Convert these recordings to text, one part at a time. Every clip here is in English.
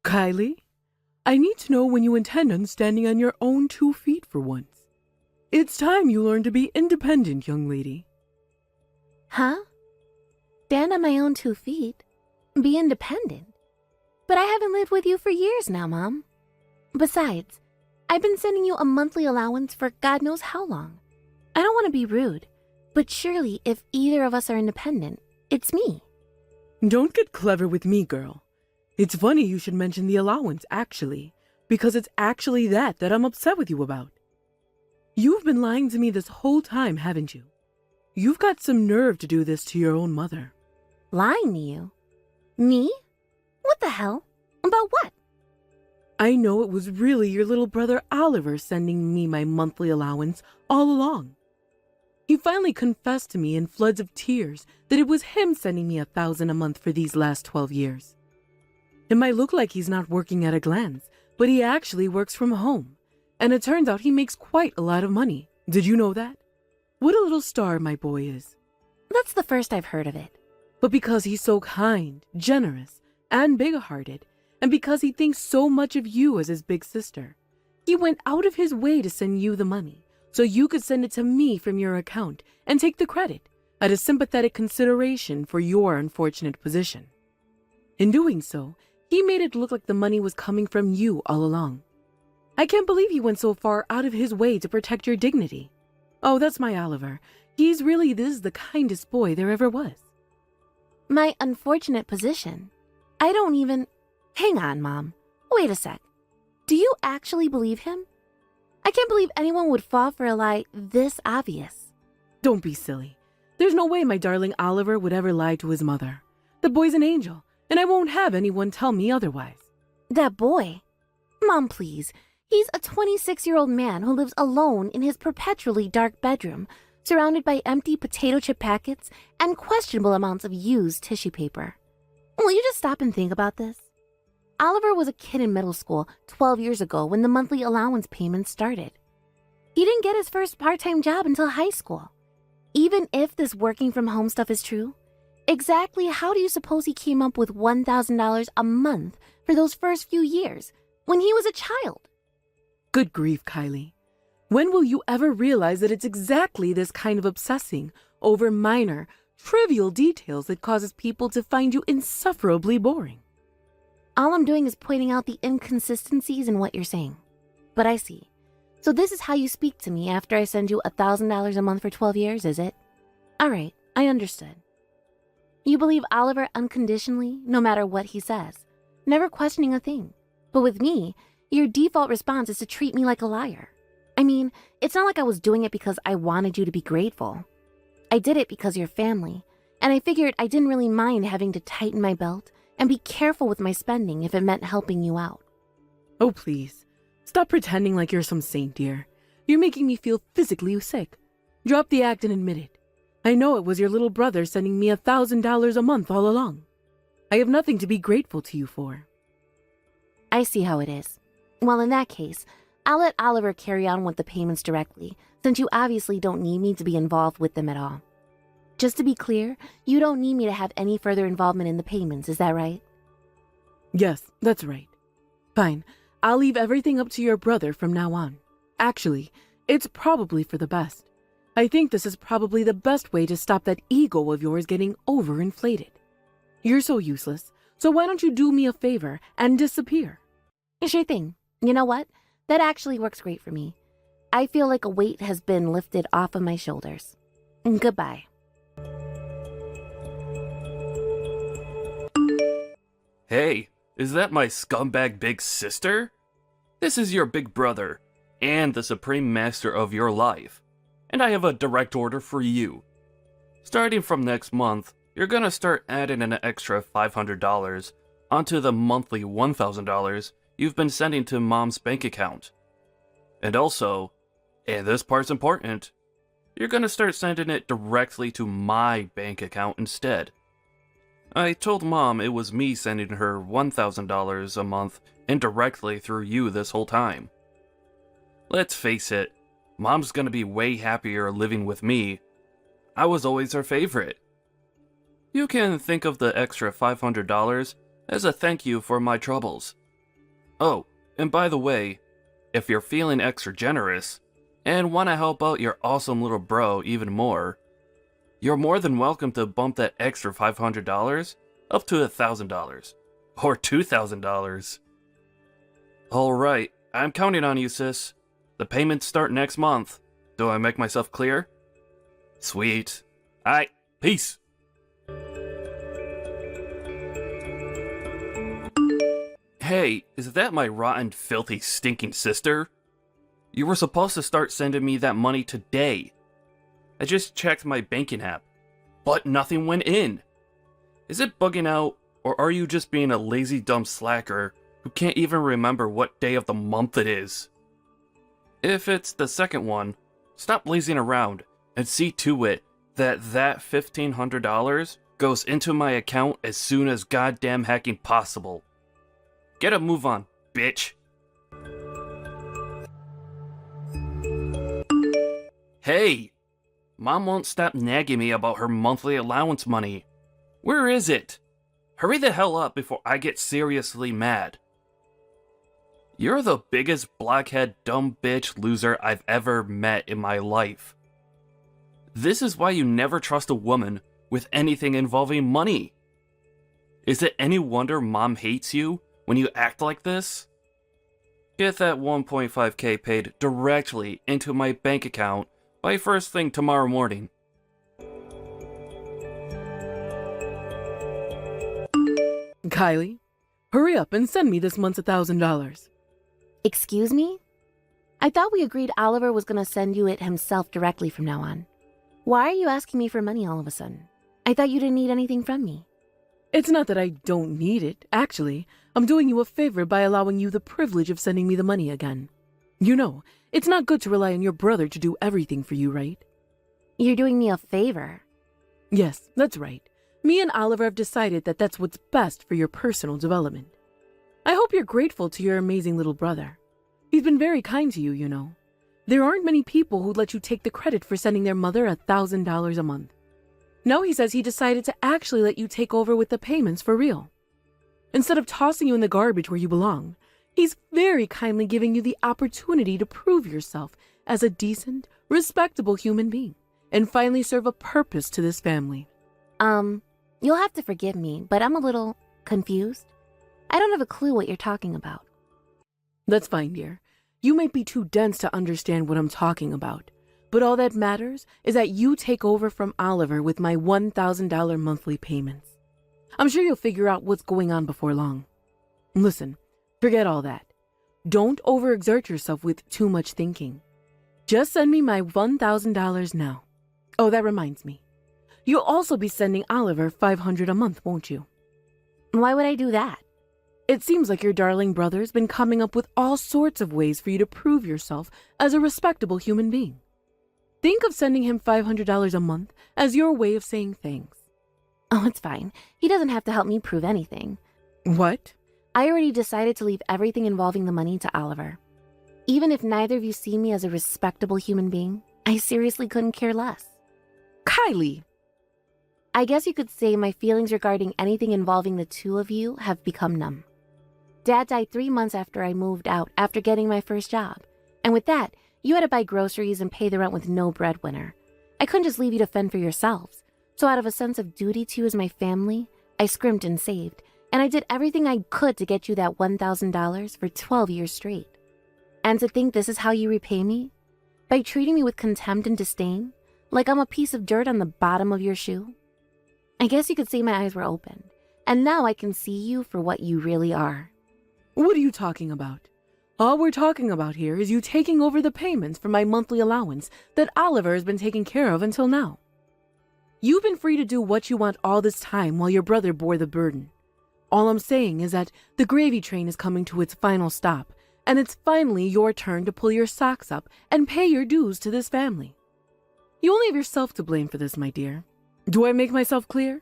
Kylie, I need to know when you intend on standing on your own 2 feet for once. It's time you learn to be independent, young lady. Huh? Stand on my own 2 feet? Be independent? But I haven't lived with you for years now, Mom. Besides, I've been sending you a monthly allowance for God knows how long. I don't want to be rude, but surely if either of us are independent, it's me. Don't get clever with me, girl. It's funny you should mention the allowance, actually, because it's actually that I'm upset with you about. You've been lying to me this whole time, haven't you? You've got some nerve to do this to your own mother. Lying to you? Me? What the hell? About what? I know it was really your little brother Oliver sending me my monthly allowance all along. He finally confessed to me in floods of tears that it was him sending me $1,000 a month for these last 12 years. It might look like he's not working at a glance, but he actually works from home. And it turns out he makes quite a lot of money. Did you know that? What a little star my boy is. That's the first I've heard of it. But because he's so kind, generous, and big-hearted, and because he thinks so much of you as his big sister, he went out of his way to send you the money, so you could send it to me from your account and take the credit at a sympathetic consideration for your unfortunate position. In doing so, he made it look like the money was coming from you all along. I can't believe he went so far out of his way to protect your dignity. Oh, that's my Oliver. He's really the kindest boy there ever was. My unfortunate position? I don't even... Hang on, Mom. Wait a sec. Do you actually believe him? I can't believe anyone would fall for a lie this obvious. Don't be silly. There's no way my darling Oliver would ever lie to his mother. The boy's an angel, and I won't have anyone tell me otherwise. That boy? Mom, please. He's a 26-year-old man who lives alone in his perpetually dark bedroom, surrounded by empty potato chip packets and questionable amounts of used tissue paper. Will you just stop and think about this? Oliver was a kid in middle school 12 years ago when the monthly allowance payments started. He didn't get his first part-time job until high school. Even if this working from home stuff is true, exactly how do you suppose he came up with $1,000 a month for those first few years when he was a child? Good grief, Kylie. When will you ever realize that it's exactly this kind of obsessing over minor, trivial details that causes people to find you insufferably boring? All I'm doing is pointing out the inconsistencies in what you're saying. But I see. So this is how you speak to me after I send you $1,000 a month for 12 years, is it? All right, I understood. You believe Oliver unconditionally, no matter what he says, never questioning a thing. But with me, your default response is to treat me like a liar. I mean, it's not like I was doing it because I wanted you to be grateful. I did it because you're family, and I figured I didn't really mind having to tighten my belt and be careful with my spending if it meant helping you out. Oh, please. Stop pretending like you're some saint, dear. You're making me feel physically sick. Drop the act and admit it. I know it was your little brother sending me $1,000 a month all along. I have nothing to be grateful to you for. I see how it is. Well, in that case, I'll let Oliver carry on with the payments directly, since you obviously don't need me to be involved with them at all. Just to be clear, you don't need me to have any further involvement in the payments, is that right? Yes, that's right. Fine, I'll leave everything up to your brother from now on. Actually, it's probably for the best. I think this is probably the best way to stop that ego of yours getting overinflated. You're so useless, so why don't you do me a favor and disappear? Sure thing. You know what? That actually works great for me. I feel like a weight has been lifted off of my shoulders. Goodbye. Hey, is that my scumbag big sister? This is your big brother, and the supreme master of your life. And I have a direct order for you. Starting from next month, you're gonna start adding an extra $500 onto the monthly $1,000 you've been sending to Mom's bank account. And also, and this part's important, you're gonna start sending it directly to my bank account instead. I told Mom it was me sending her $1,000 a month indirectly through you this whole time. Let's face it, Mom's gonna be way happier living with me. I was always her favorite. You can think of the extra $500 as a thank you for my troubles. Oh, and by the way, if you're feeling extra generous and want to help out your awesome little bro even more, you're more than welcome to bump that extra $500 up to $1,000 or $2,000. Alright, I'm counting on you, sis. The payments start next month. Do I make myself clear? Sweet. Alright, peace. Hey, is that my rotten, filthy, stinking sister? You were supposed to start sending me that money today. I just checked my banking app, but nothing went in. Is it bugging out, or are you just being a lazy dumb slacker who can't even remember what day of the month it is? If it's the second one, stop lazing around and see to it that $1,500 goes into my account as soon as goddamn hacking possible. Get a move on, bitch. Hey! Mom won't stop nagging me about her monthly allowance money. Where is it? Hurry the hell up before I get seriously mad. You're the biggest blockhead dumb bitch loser I've ever met in my life. This is why you never trust a woman with anything involving money. Is it any wonder Mom hates you when you act like this? Get that 1.5k paid directly into my bank account by first thing tomorrow morning. Kylie, hurry up and send me this month's $1,000. Excuse me? I thought we agreed Oliver was going to send you it himself directly from now on. Why are you asking me for money all of a sudden? I thought you didn't need anything from me. It's not that I don't need it. Actually, I'm doing you a favor by allowing you the privilege of sending me the money again. You know, it's not good to rely on your brother to do everything for you, right? You're doing me a favor. Yes, that's right. Me and Oliver have decided that that's what's best for your personal development. I hope you're grateful to your amazing little brother. He's been very kind to you, you know. There aren't many people who'd let you take the credit for sending their mother $1,000 a month. Now he says he decided to actually let you take over with the payments for real. Instead of tossing you in the garbage where you belong, he's very kindly giving you the opportunity to prove yourself as a decent, respectable human being and finally serve a purpose to this family. You'll have to forgive me, but I'm a little confused. I don't have a clue what you're talking about. That's fine, dear. You might be too dense to understand what I'm talking about, but all that matters is that you take over from Oliver with my $1,000 monthly payments. I'm sure you'll figure out what's going on before long. Listen, forget all that. Don't overexert yourself with too much thinking. Just send me my $1,000 now. Oh, that reminds me. You'll also be sending Oliver $500 a month, won't you? Why would I do that? It seems like your darling brother's been coming up with all sorts of ways for you to prove yourself as a respectable human being. Think of sending him $500 a month as your way of saying thanks. Oh, it's fine. He doesn't have to help me prove anything. What? I already decided to leave everything involving the money to Oliver. Even if neither of you see me as a respectable human being, I seriously couldn't care less. Kylie! I guess you could say my feelings regarding anything involving the two of you have become numb. Dad died 3 months after I moved out after getting my first job. And with that, you had to buy groceries and pay the rent with no breadwinner. I couldn't just leave you to fend for yourselves. So out of a sense of duty to you as my family, I scrimped and saved, and I did everything I could to get you that $1,000 for 12 years straight. And to think this is how you repay me? By treating me with contempt and disdain? Like I'm a piece of dirt on the bottom of your shoe? I guess you could say my eyes were opened, and now I can see you for what you really are. What are you talking about? All we're talking about here is you taking over the payments for my monthly allowance that Oliver has been taking care of until now. You've been free to do what you want all this time while your brother bore the burden. All I'm saying is that the gravy train is coming to its final stop, and it's finally your turn to pull your socks up and pay your dues to this family. You only have yourself to blame for this, my dear. Do I make myself clear?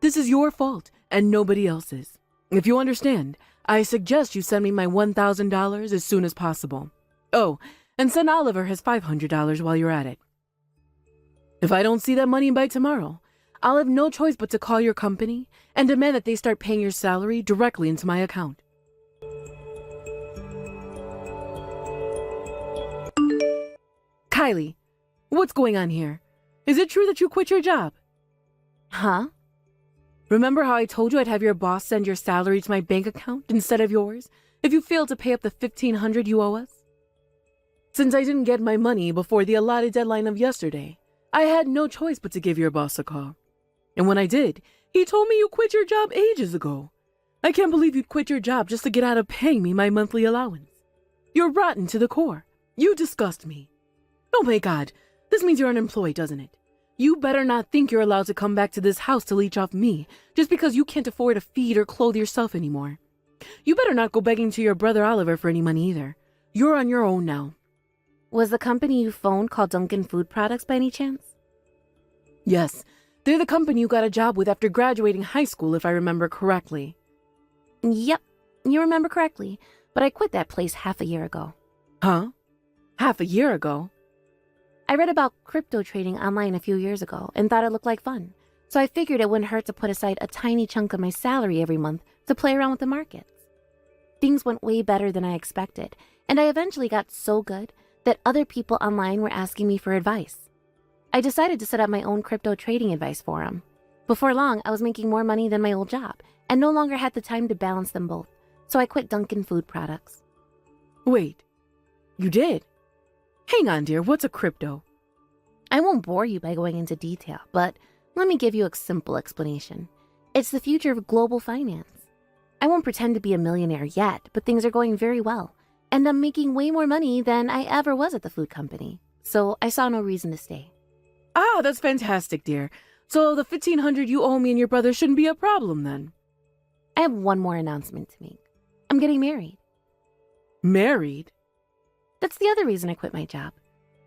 This is your fault and nobody else's. If you understand, I suggest you send me my $1,000 as soon as possible. Oh, and send Oliver his $500 while you're at it. If I don't see that money by tomorrow, I'll have no choice but to call your company and demand that they start paying your salary directly into my account. Riley, what's going on here? Is it true that you quit your job? Huh? Remember how I told you I'd have your boss send your salary to my bank account instead of yours if you failed to pay up the $1,500 you owe us? Since I didn't get my money before the allotted deadline of yesterday, I had no choice but to give your boss a call. And when I did, he told me you quit your job ages ago. I can't believe you'd quit your job just to get out of paying me my monthly allowance. You're rotten to the core. You disgust me. Oh my God, this means you're unemployed, doesn't it? You better not think you're allowed to come back to this house to leech off me just because you can't afford to feed or clothe yourself anymore. You better not go begging to your brother Oliver for any money either. You're on your own now. Was the company you phoned called Dunkin' Food Products by any chance? Yes, they're the company you got a job with after graduating high school, if I remember correctly. Yep, you remember correctly, but I quit that place half a year ago. Huh? Half a year ago? I read about crypto trading online a few years ago and thought it looked like fun, so I figured it wouldn't hurt to put aside a tiny chunk of my salary every month to play around with the markets. Things went way better than I expected, and I eventually got so good that other people online were asking me for advice. I decided to set up my own crypto trading advice forum. Before long, I was making more money than my old job and no longer had the time to balance them both, so I quit Dunkin' Food Products. Wait, you did? Hang on, dear, what's a crypto? I won't bore you by going into detail, but let me give you a simple explanation. It's the future of global finance. I won't pretend to be a millionaire yet, but things are going very well, and I'm making way more money than I ever was at the food company, so I saw no reason to stay. Ah, that's fantastic, dear. So the $1,500 you owe me and your brother shouldn't be a problem then. I have one more announcement to make. I'm getting married. Married? That's the other reason I quit my job.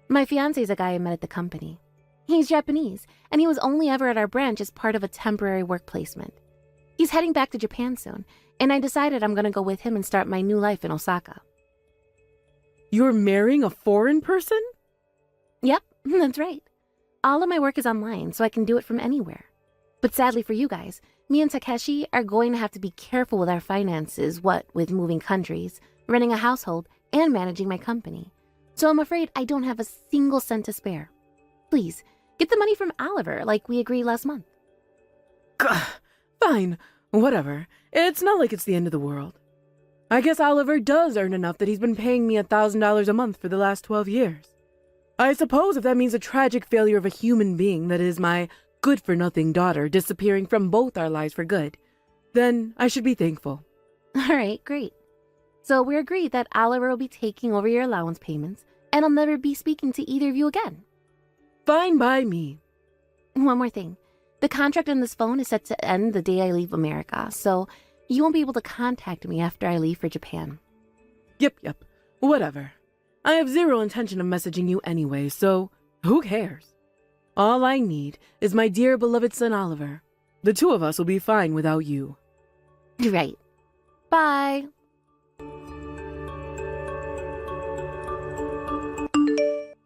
My fiancé's a guy I met at the company. He's Japanese, and he was only ever at our branch as part of a temporary work placement. He's heading back to Japan soon, and I decided I'm going to go with him and start my new life in Osaka. You're marrying a foreign person? Yep, that's right. All of my work is online, so I can do it from anywhere. But sadly for you guys, me and Takeshi are going to have to be careful with our finances, what with moving countries, running a household, and managing my company. So I'm afraid I don't have a single cent to spare. Please, get the money from Oliver like we agreed last month. Gah, fine, whatever. It's not like it's the end of the world. I guess Oliver does earn enough that he's been paying me $1,000 a month for the last 12 years. I suppose if that means a tragic failure of a human being that is my good-for-nothing daughter disappearing from both our lives for good, then I should be thankful. All right, great. So we're agreed that Oliver will be taking over your allowance payments, and I'll never be speaking to either of you again. Fine by me. One more thing. The contract on this phone is set to end the day I leave America, so you won't be able to contact me after I leave for Japan. Yep, whatever. I have zero intention of messaging you anyway, so who cares? All I need is my dear beloved son Oliver. The two of us will be fine without you. Right. Bye.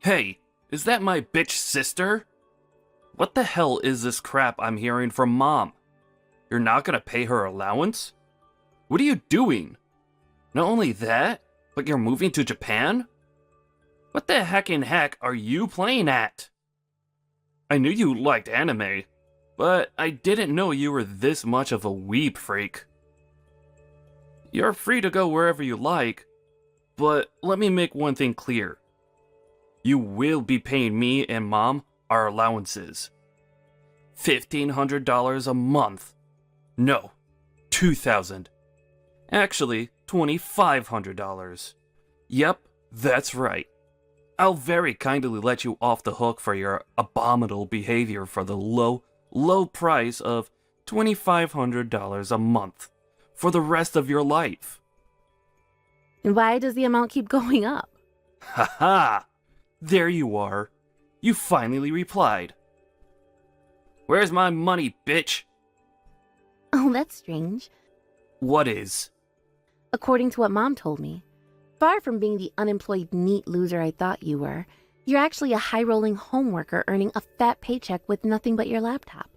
Hey, is that my bitch sister? What the hell is this crap I'm hearing from Mom? You're not gonna pay her allowance? What are you doing? Not only that, but you're moving to Japan? What the heck are you playing at? I knew you liked anime, but I didn't know you were this much of a weeb freak. You're free to go wherever you like, but let me make one thing clear. You will be paying me and Mom our allowances. $1,500 a month. No, $2,000. Actually, $2,500. Yep, that's right. I'll very kindly let you off the hook for your abominable behavior for the low price of $2,500 a month for the rest of your life. Why does the amount keep going up? Haha! There you are. You finally replied. Where's my money, bitch? Oh, that's strange. What is? According to what Mom told me, far from being the unemployed neat loser I thought you were, you're actually a high-rolling home worker earning a fat paycheck with nothing but your laptop.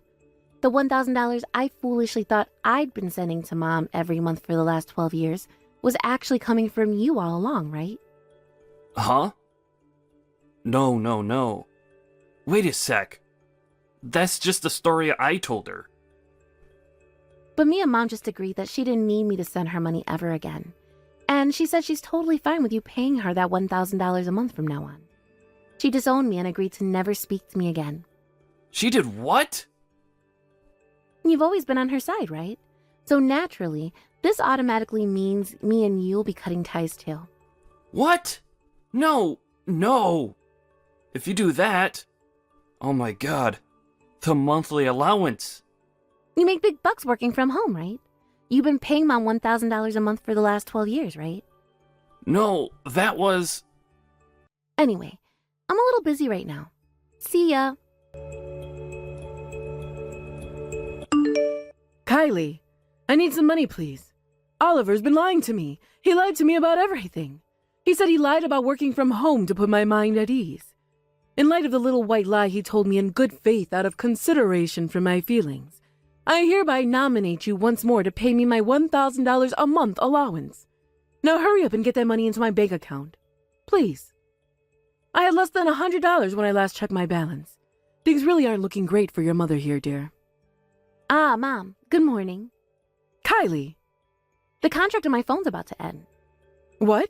The $1,000 I foolishly thought I'd been sending to Mom every month for the last 12 years was actually coming from you all along, right? Huh? No. Wait a sec. That's just the story I told her. But me and Mom just agreed that she didn't need me to send her money ever again. And she said she's totally fine with you paying her that $1,000 a month from now on. She disowned me and agreed to never speak to me again. She did what? You've always been on her side, right? So naturally, this automatically means me and you'll be cutting ties too. What? No. If you do that... Oh my god. The monthly allowance. You make big bucks working from home, right? You've been paying Mom $1,000 a month for the last 12 years, right? No, that was... Anyway, I'm a little busy right now. See ya. Kylie, I need some money, please. Oliver's been lying to me. He lied to me about everything. He said he lied about working from home to put my mind at ease. In light of the little white lie he told me in good faith out of consideration for my feelings, I hereby nominate you once more to pay me my $1,000 a month allowance. Now hurry up and get that money into my bank account. Please. I had less than $100 when I last checked my balance. Things really aren't looking great for your mother here, dear. Ah, Mom. Good morning. Kylie. The contract on my phone's about to end. What?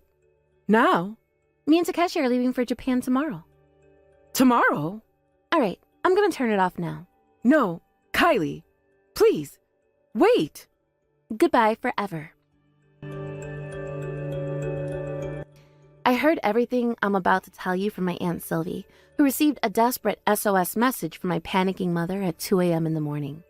Now? Me and Takeshi are leaving for Japan tomorrow. Tomorrow? All right, I'm gonna turn it off now. No, Kylie. Please. Wait. Goodbye forever. I heard everything I'm about to tell you from my Aunt Sylvie, who received a desperate SOS message from my panicking mother at 2 a.m. in the morning.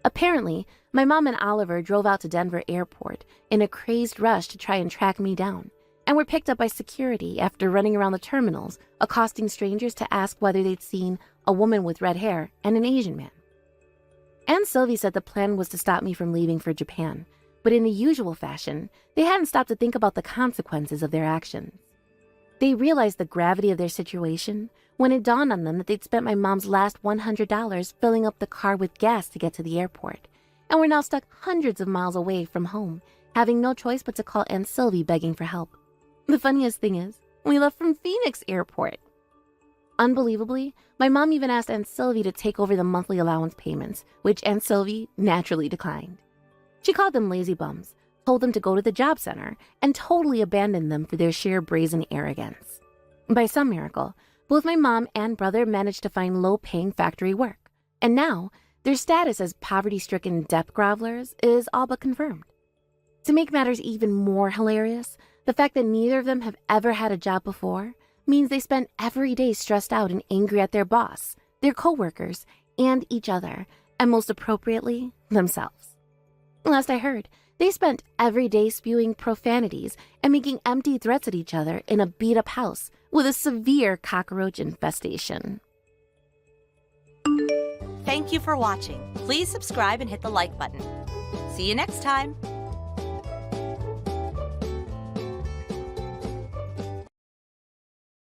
Apparently, my mom and Oliver drove out to Denver Airport in a crazed rush to try and track me down, and were picked up by security after running around the terminals, accosting strangers to ask whether they'd seen a woman with red hair and an Asian man. Aunt Sylvie said the plan was to stop me from leaving for Japan, but in the usual fashion, they hadn't stopped to think about the consequences of their actions. They realized the gravity of their situation when it dawned on them that they'd spent my mom's last $100 filling up the car with gas to get to the airport, and were now stuck hundreds of miles away from home, having no choice but to call Aunt Sylvie begging for help. The funniest thing is, we left from Phoenix Airport. Unbelievably, my mom even asked Aunt Sylvie to take over the monthly allowance payments, which Aunt Sylvie naturally declined. She called them lazy bums, told them to go to the job center, and totally abandoned them for their sheer brazen arrogance. By some miracle, both my mom and brother managed to find low-paying factory work, and now their status as poverty-stricken debt grovelers is all but confirmed. To make matters even more hilarious, the fact that neither of them have ever had a job before means they spend every day stressed out and angry at their boss, their coworkers, and each other, and most appropriately, themselves. Last I heard, they spent every day spewing profanities and making empty threats at each other in a beat-up house with a severe cockroach infestation. Thank you for watching. Please subscribe and hit the like button. See you next time.